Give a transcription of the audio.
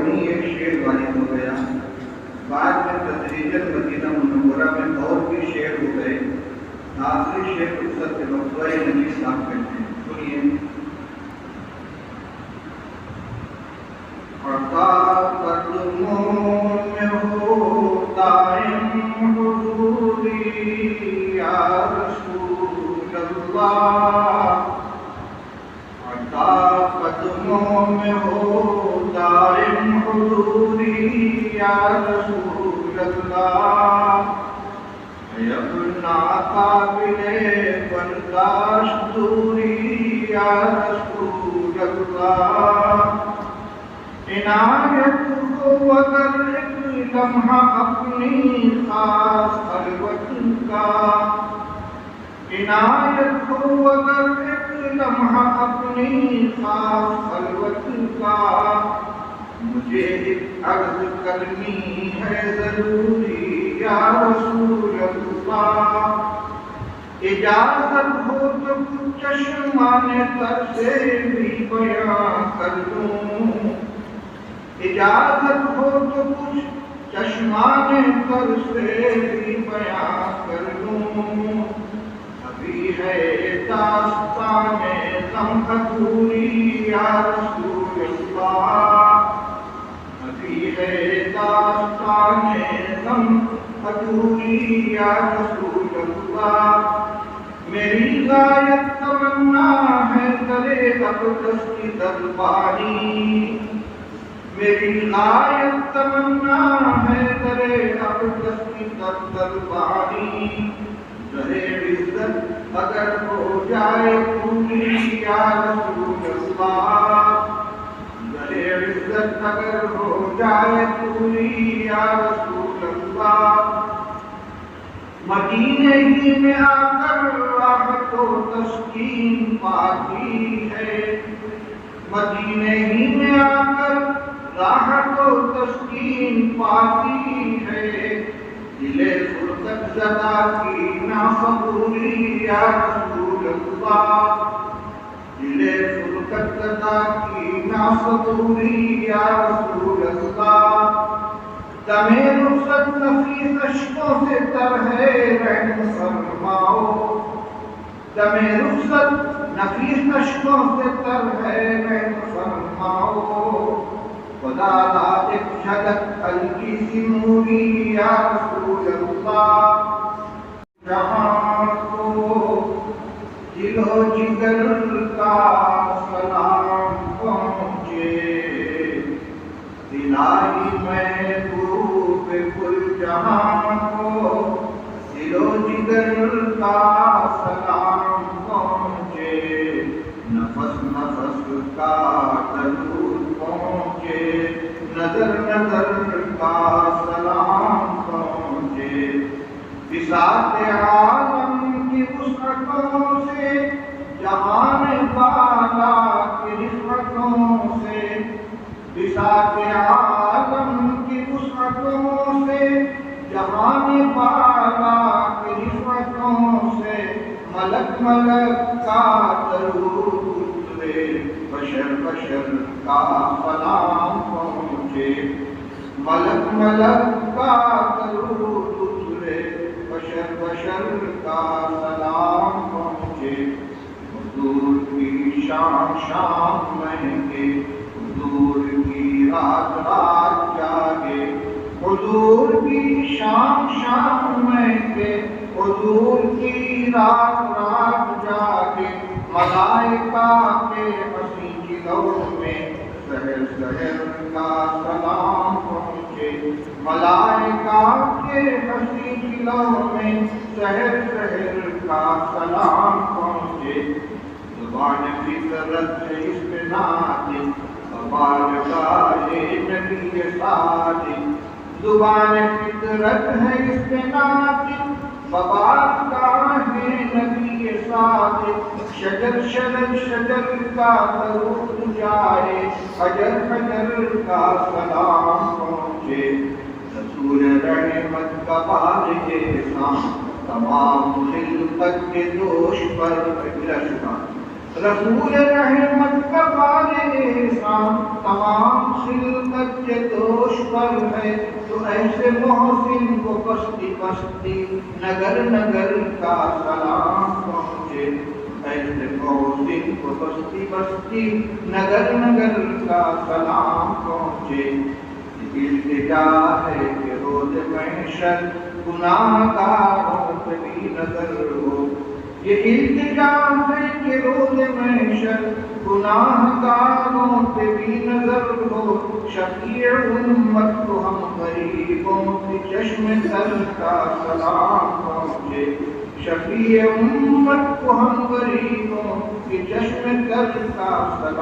وہیں ایک شعر غالب ہو گیا. بعد میں تدریجاً مدینہ منورہ میں اور بھی شعر ہو گئے. آخری شعر رخصت کے مقبرہ نبی صاحب کہتے ہیں. سنیے. عطا قدموں میں ہو دائم حضوری یا رسول اللہ. عطا قدموں میں ہو دائم حضوری یا رسول اللہ. اپنا قابل برداشت دوری یا رسول اللہ. عنایت ہو اگر ایک لمحہ اپنی خاص خلوت کا. عنایت ہو اگر ایک لمحہ اپنی خاص خلوت کا. مجھے ایک عرض کرنی ہے ضروری یا رسول اللہ. اجازت ہو تو کچھ چشمان تر سے بھی بیان کر لوں. اجازت ہو تو کچھ چشمان تر سے بھی بیان کر لوں. ابھی ہے داستان غم ادھوری یا رسول اللہ. ابھی ہے داستان غم ادھوری یا رسول اللہ. میری غایت تمنا ہے کرے اقدس کی دربانی. میری غایت تمنا ہے کرے اقدس کی دربانی. رہے عزت اگر ہو جائے پوری یا رسول اللہ. رہے عزت اگر ہو جائے پوری یا رسول اللہ. مدینے ہی میں آ کر راحت و تسکین پاتی ہے. مدینے ہی میں آ کر راحت و تسکین پاتی ہے. دل فرقت زدہ کی ناصبوری یا رسول اللہ. دل فرقت زدہ کی ناصبوری یا رسول اللہ. دم رخصت نفیس اشکوں سے تر ہے رحم فرماؤ. دم رخصت نفیس اشکوں سے تر ہے رحم فرماؤ. خدا دا ایک جھلک ہلکی سی موری یا رسول اللہ. جہاں کو دل و جگر کا سلام پہنچے. الہی محبوب کل جہاں کو دل و جگر کا سلام پہنچے. نفس نفس کا درود پہنچے. نظر نظر کا سلام پہنچے. بساط عالم کی وسعتوں سے جہان بالا کی رحمتوں سے. بساط عالم کی وسعتوں سے جہان بالا کی رحمتوں سے. ملک ملک کا درود اترے. بشر بشر کا سلام پہنچے. ملک ملک کا درود اترے. بشر بشر کا سلام پہنچے. حضور کی شام شام مہنگے. حضور کی رات رات جاگے. حضور کی شام شام مہنگے. حضور کی رات رات جاگے. ملائکہ کے حسین جلووں میں سحر سحر کا سلام پہنچے. ملائکہ کے حسین جلووں میں سحر سحر کا سلام پہنچے. زبان فطرت ہے اس پہ نازل بارگاہ نبی صادق. زبان فطرت ہے اس پہ نازل بارگاہ نبی صادق. شجر شجر شجر کا درود جائے. حجر حجر کا سلام پہنچے. رسول رحمت کا بار احسان تمام خلقت کے دوش پر لشکر. رسول رحمت کا بار احسان تمام خلقت کے سر ہے تو ایسے محسن کو پستی پستی نگر نگر کا سلام پہنچے، ایسے محسن کو پستی پستی نگر نگر کا سلام پہنچے۔ التجا ہے کہ روز محشر گناہ گاروں پہ بھی نظر ہو، یہ التجا ہے کہ روز محشر گناہ گاروں پہ بھی نظر ہو، شفیع امت کو ہم غریبوں کے چشم تر کا سلام پہنچے، شفیع امت کو ہم غریبوں کے چشم تر کا سلام